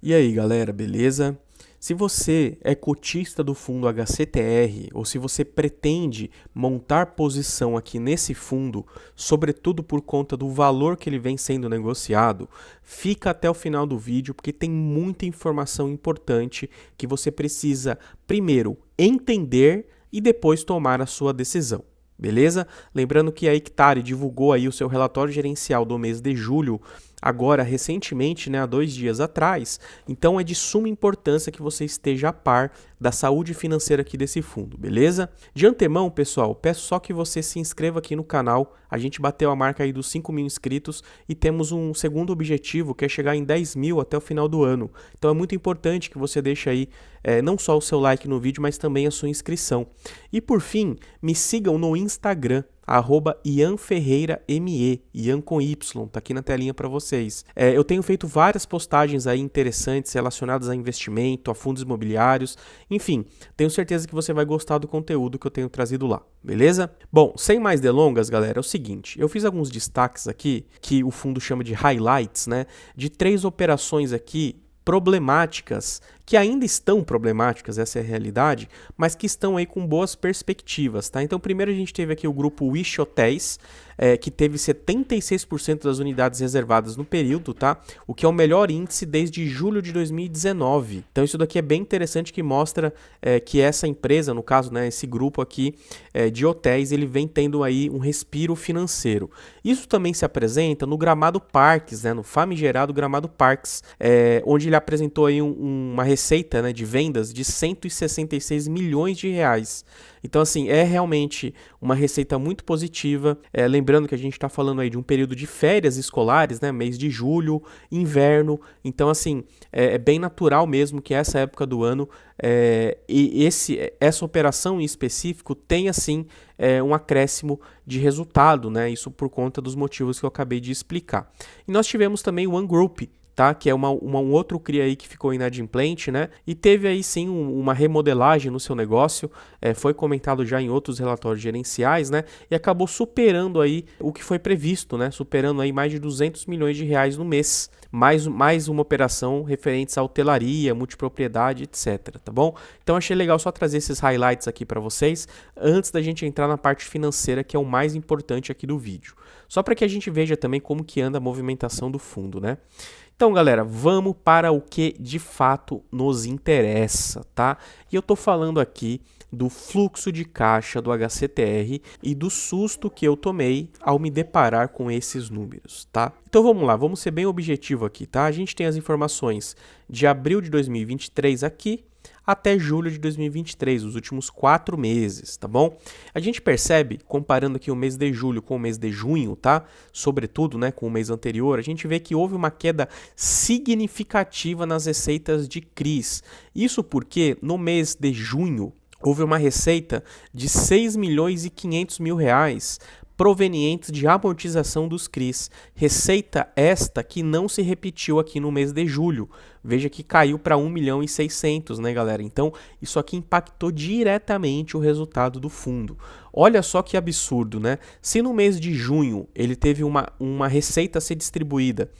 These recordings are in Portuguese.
E aí, galera, beleza? Se você é cotista do fundo HCTR ou se você pretende montar posição aqui nesse fundo, sobretudo por conta do valor que ele vem sendo negociado, fica até o final do vídeo porque tem muita informação importante que você precisa primeiro entender e depois tomar a sua decisão. Beleza? Lembrando que a Hectare divulgou aí o seu relatório gerencial do mês de julho, agora recentemente, né, há 2 dias atrás, então é de suma importância que você esteja a par da saúde financeira aqui desse fundo, beleza? De antemão, pessoal, peço só que você se inscreva aqui no canal, a gente bateu a marca aí dos 5.000 inscritos e temos um segundo objetivo que é chegar em 10.000 até o final do ano, então é muito importante que você deixe aí não só o seu like no vídeo, mas também a sua inscrição. E por fim, me sigam no Instagram, @IanFerreiraME, Ian com Y, tá aqui na telinha para vocês. Eu tenho feito várias postagens aí interessantes relacionadas a investimento, a fundos imobiliários, enfim, tenho certeza que você vai gostar do conteúdo que eu tenho trazido lá, beleza? Bom, sem mais delongas, galera, é o seguinte, eu fiz alguns destaques aqui, que o fundo chama de highlights, né, de 3 operações aqui problemáticas, que ainda estão problemáticas, essa é a realidade, mas que estão aí com boas perspectivas, tá? Então, primeiro a gente teve aqui o grupo Wish Hotels, que teve 76% das unidades reservadas no período, tá? O que é o melhor índice desde julho de 2019. Então, isso daqui é bem interessante, que mostra que essa empresa, no caso, né, esse grupo aqui de hotéis, ele vem tendo aí um respiro financeiro. Isso também se apresenta no Gramado Parques, né, no famigerado Gramado Parques, onde ele apresentou aí uma receita, né, de vendas de 166 milhões de reais. Então, assim, é realmente uma receita muito positiva. Lembrando que a gente está falando aí de um período de férias escolares, né, mês de julho, inverno. Então, assim, é bem natural mesmo que essa época do ano e essa operação em específico tenha, assim, um acréscimo de resultado, né? Isso por conta dos motivos que eu acabei de explicar. E nós tivemos também o One Group, tá? Que é um outro CRI aí que ficou inadimplente, né? E teve aí sim uma remodelagem no seu negócio, foi comentado já em outros relatórios gerenciais, né? E acabou superando aí o que foi previsto, né? Superando aí mais de 200 milhões de reais no mês. Mais uma operação referente à hotelaria, multipropriedade, etc, tá bom? Então achei legal só trazer esses highlights aqui para vocês, antes da gente entrar na parte financeira, que é o mais importante aqui do vídeo. Só para que a gente veja também como que anda a movimentação do fundo, né? Então, galera, vamos para o que de fato nos interessa, tá? E eu tô falando aqui do fluxo de caixa do HCTR e do susto que eu tomei ao me deparar com esses números, tá? Então vamos lá, vamos ser bem objetivo aqui, tá? A gente tem as informações de abril de 2023 aqui até julho de 2023, os últimos 4 meses, tá bom? A gente percebe, comparando aqui o mês de julho com o mês de junho, tá? Sobretudo, né, com o mês anterior, a gente vê que houve uma queda significativa nas receitas de CRIs. Isso porque no mês de junho houve uma receita de 6 milhões e 500 mil reais provenientes de amortização dos CRIs. Receita esta que não se repetiu aqui no mês de julho. Veja que caiu para 1 milhão e 600, né, galera? Então, isso aqui impactou diretamente o resultado do fundo. Olha só que absurdo, né? Se no mês de junho ele teve uma receita a ser distribuída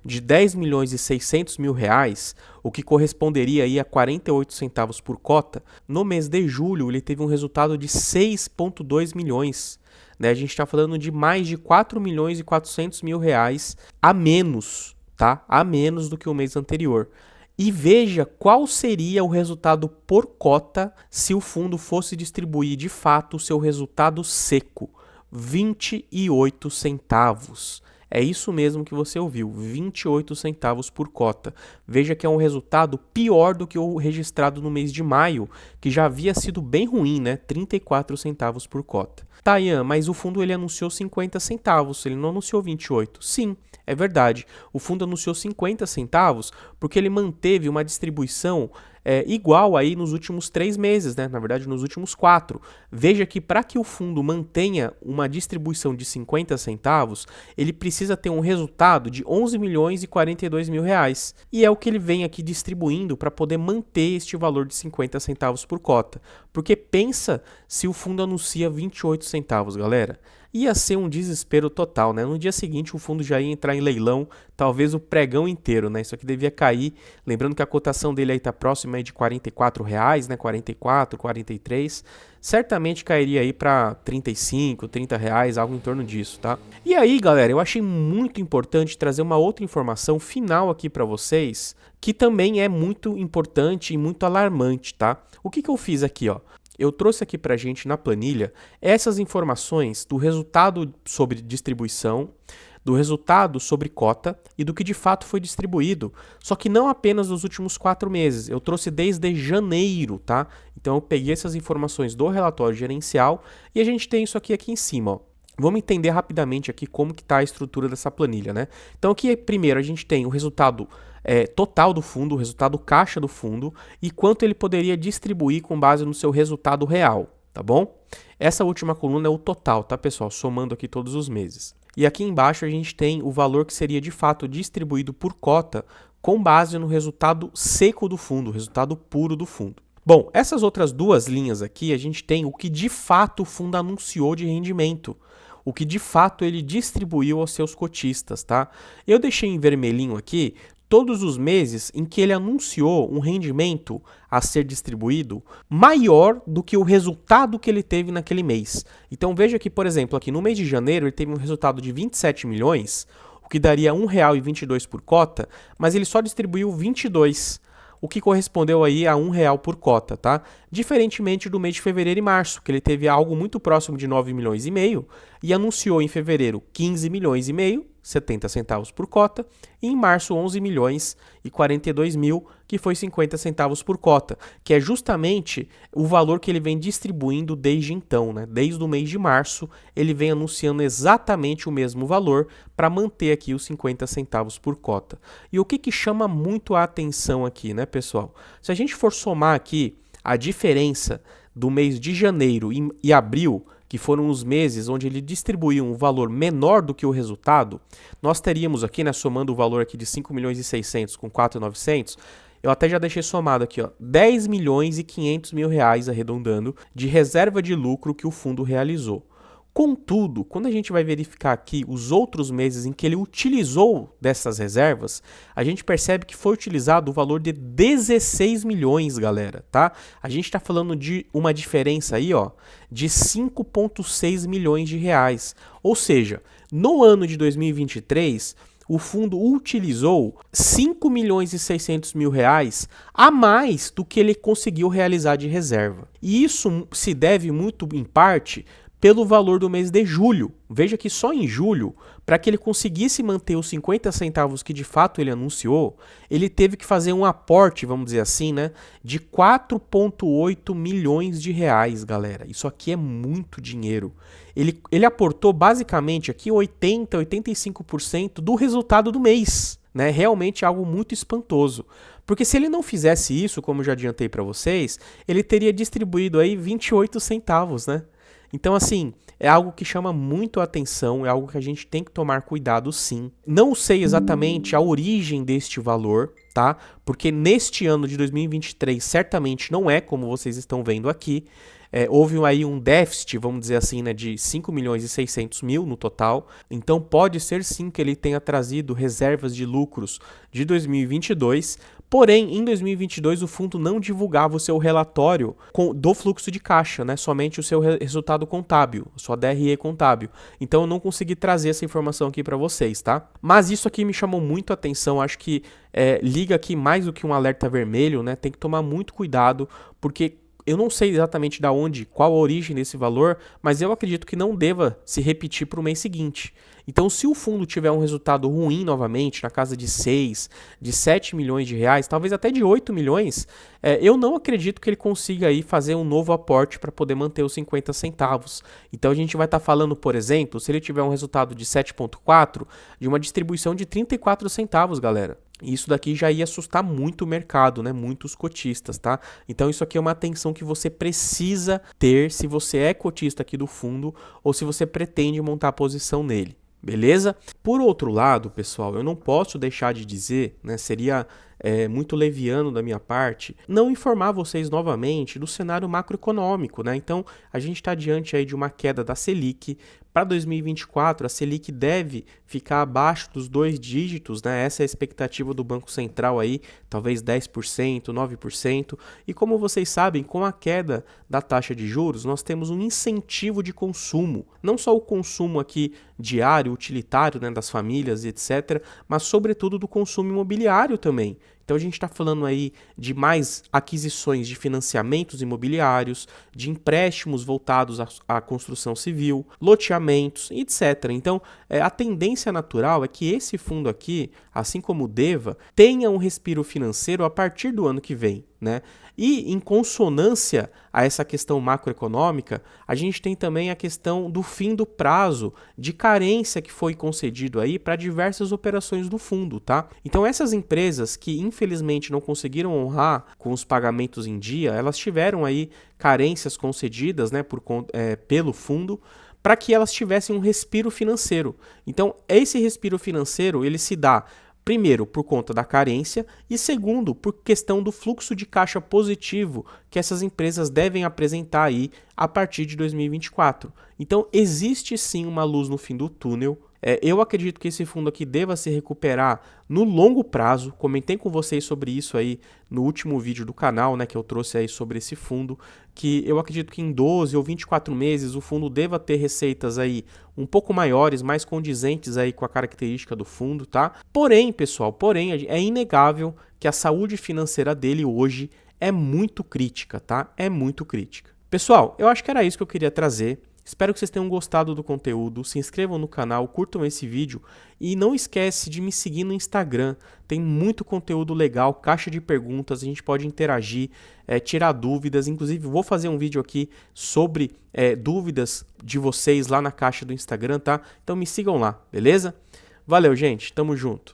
de 10 milhões e 600 mil reais, o que corresponderia aí a 48 centavos por cota, no mês de julho ele teve um resultado de 6,2 milhões. Né? A gente está falando de mais de 4 milhões e 400 mil reais a menos, tá? A menos do que o mês anterior. E veja qual seria o resultado por cota se o fundo fosse distribuir de fato o seu resultado seco, 28 centavos. É isso mesmo que você ouviu, 28 centavos por cota. Veja que é um resultado pior do que o registrado no mês de maio, que já havia sido bem ruim, né? 34 centavos por cota. Tá, Ian, mas o fundo ele anunciou 50 centavos, ele não anunciou 28. Sim, é verdade. O fundo anunciou 50 centavos porque ele manteve uma distribuição igual aí nos últimos 3 meses, né? Na verdade, nos últimos 4. Veja que para que o fundo mantenha uma distribuição de 50 centavos, ele precisa ter um resultado de 11 milhões e 42 mil reais. E é o que ele vem aqui distribuindo para poder manter este valor de 50 centavos por cota. Porque pensa se o fundo anuncia 28 centavos, galera. ia ser um desespero total, né? No dia seguinte o fundo já ia entrar em leilão, talvez o pregão inteiro, né? Isso aqui devia cair, lembrando que a cotação dele aí tá próxima aí de R$ 44, né? 44, 43, certamente cairia aí para 35, R$ 30, algo em torno disso, tá? E aí, galera, eu achei muito importante trazer uma outra informação final aqui para vocês, que também é muito importante e muito alarmante, tá? O que eu fiz aqui, ó? Eu trouxe aqui pra gente na planilha essas informações do resultado sobre distribuição, do resultado sobre cota e do que de fato foi distribuído, só que não apenas nos últimos 4 meses, eu trouxe desde janeiro, tá? Então eu peguei essas informações do relatório gerencial e a gente tem isso aqui em cima, ó. Vamos entender rapidamente aqui como que está a estrutura dessa planilha, né? Então aqui primeiro a gente tem o resultado total do fundo, o resultado caixa do fundo e quanto ele poderia distribuir com base no seu resultado real, tá bom? Essa última coluna é o total, tá, pessoal? Somando aqui todos os meses. E aqui embaixo a gente tem o valor que seria de fato distribuído por cota com base no resultado seco do fundo, o resultado puro do fundo. Bom, essas outras duas linhas aqui a gente tem o que de fato o fundo anunciou de rendimento, o que de fato ele distribuiu aos seus cotistas, tá? Eu deixei em vermelhinho aqui todos os meses em que ele anunciou um rendimento a ser distribuído maior do que o resultado que ele teve naquele mês. Então veja que, por exemplo, aqui no mês de janeiro ele teve um resultado de 27 milhões, o que daria R$ 1,22 por cota, mas ele só distribuiu 22, o que correspondeu aí a R$ 1 por cota, tá? Diferentemente do mês de fevereiro e março, que ele teve algo muito próximo de 9 milhões e meio e anunciou em fevereiro 15 milhões e meio, 70 centavos por cota, e em março 11 milhões e 42 mil, que foi 50 centavos por cota, que é justamente o valor que ele vem distribuindo desde então, né? Desde o mês de março, ele vem anunciando exatamente o mesmo valor para manter aqui os 50 centavos por cota. E o que chama muito a atenção aqui, né, pessoal? Se a gente for somar aqui a diferença do mês de janeiro e abril, que foram os meses onde ele distribuiu um valor menor do que o resultado, nós teríamos aqui, né, somando o valor aqui de 5 milhões e 600 com 4.900, eu até já deixei somado aqui, ó, 10 milhões e 500 mil reais, arredondando, de reserva de lucro que o fundo realizou. Contudo, quando a gente vai verificar aqui os outros meses em que ele utilizou dessas reservas, a gente percebe que foi utilizado o valor de 16 milhões, galera, tá? A gente está falando de uma diferença aí, ó, de 5,6 milhões de reais. Ou seja, no ano de 2023, o fundo utilizou 5 milhões e 600 mil reais a mais do que ele conseguiu realizar de reserva. E isso se deve muito, em parte, pelo valor do mês de julho. Veja que só em julho, para que ele conseguisse manter os 50 centavos que de fato ele anunciou, ele teve que fazer um aporte, vamos dizer assim, né, de 4,8 milhões de reais, galera. Isso aqui é muito dinheiro. Ele aportou basicamente aqui 80, 85% do resultado do mês, né? Realmente algo muito espantoso. Porque se ele não fizesse isso, como eu já adiantei para vocês, ele teria distribuído aí 28 centavos, né? Então, assim, é algo que chama muito a atenção, é algo que a gente tem que tomar cuidado, sim. Não sei exatamente a origem deste valor, tá? Porque neste ano de 2023, certamente não é como vocês estão vendo aqui. Houve aí um déficit, vamos dizer assim, né, de 5 milhões e 600 mil no total. Então, pode ser sim que ele tenha trazido reservas de lucros de 2022. Porém, em 2022, o fundo não divulgava o seu relatório do fluxo de caixa, né? Somente o seu resultado contábil, sua DRE contábil. Então, eu não consegui trazer essa informação aqui para vocês, tá? Mas isso aqui me chamou muito a atenção. Acho que liga aqui mais do que um alerta vermelho, né? Tem que tomar muito cuidado, porque eu não sei exatamente da onde, qual a origem desse valor, mas eu acredito que não deva se repetir para o mês seguinte. Então, se o fundo tiver um resultado ruim novamente, na casa de 6, de 7 milhões de reais, talvez até de 8 milhões, eu não acredito que ele consiga aí fazer um novo aporte para poder manter os 50 centavos. Então, a gente vai estar falando, por exemplo, se ele tiver um resultado de 7,4, de uma distribuição de 34 centavos, galera. Isso daqui já ia assustar muito o mercado, né? Muitos cotistas, tá? Então isso aqui é uma atenção que você precisa ter se você é cotista aqui do fundo ou se você pretende montar a posição nele, beleza? Por outro lado, pessoal, eu não posso deixar de dizer, né? Seria muito leviano da minha parte, não informar vocês novamente do cenário macroeconômico, né? Então, a gente está diante aí de uma queda da Selic. Para 2024, a Selic deve ficar abaixo dos 2 dígitos, né? Essa é a expectativa do Banco Central aí, talvez 10%, 9%. E como vocês sabem, com a queda da taxa de juros, nós temos um incentivo de consumo. Não só o consumo aqui diário, utilitário, né, das famílias, etc., mas sobretudo do consumo imobiliário também. Então a gente está falando aí de mais aquisições de financiamentos imobiliários, de empréstimos voltados à construção civil, loteamentos, etc. Então a tendência natural é que esse fundo aqui, assim como o DEVA, tenha um respiro financeiro a partir do ano que vem, né? E em consonância a essa questão macroeconômica, a gente tem também a questão do fim do prazo de carência que foi concedido aí para diversas operações do fundo, tá? Então essas empresas que infelizmente não conseguiram honrar com os pagamentos em dia, elas tiveram aí carências concedidas, né, pelo fundo, para que elas tivessem um respiro financeiro. Então esse respiro financeiro ele se dá primeiro, por conta da carência e segundo, por questão do fluxo de caixa positivo que essas empresas devem apresentar aí a partir de 2024. Então, existe sim uma luz no fim do túnel. Eu acredito que esse fundo aqui deva se recuperar no longo prazo. Comentei com vocês sobre isso aí no último vídeo do canal, né, que eu trouxe aí sobre esse fundo, que eu acredito que em 12 ou 24 meses o fundo deva ter receitas aí um pouco maiores, mais condizentes aí com a característica do fundo, tá? Porém, pessoal, é inegável que a saúde financeira dele hoje é muito crítica, tá? É muito crítica. Pessoal, eu acho que era isso que eu queria trazer. Espero que vocês tenham gostado do conteúdo, se inscrevam no canal, curtam esse vídeo e não esquece de me seguir no Instagram, tem muito conteúdo legal, caixa de perguntas, a gente pode interagir, tirar dúvidas, inclusive vou fazer um vídeo aqui sobre dúvidas de vocês lá na caixa do Instagram, tá? Então me sigam lá, beleza? Valeu, gente, tamo junto!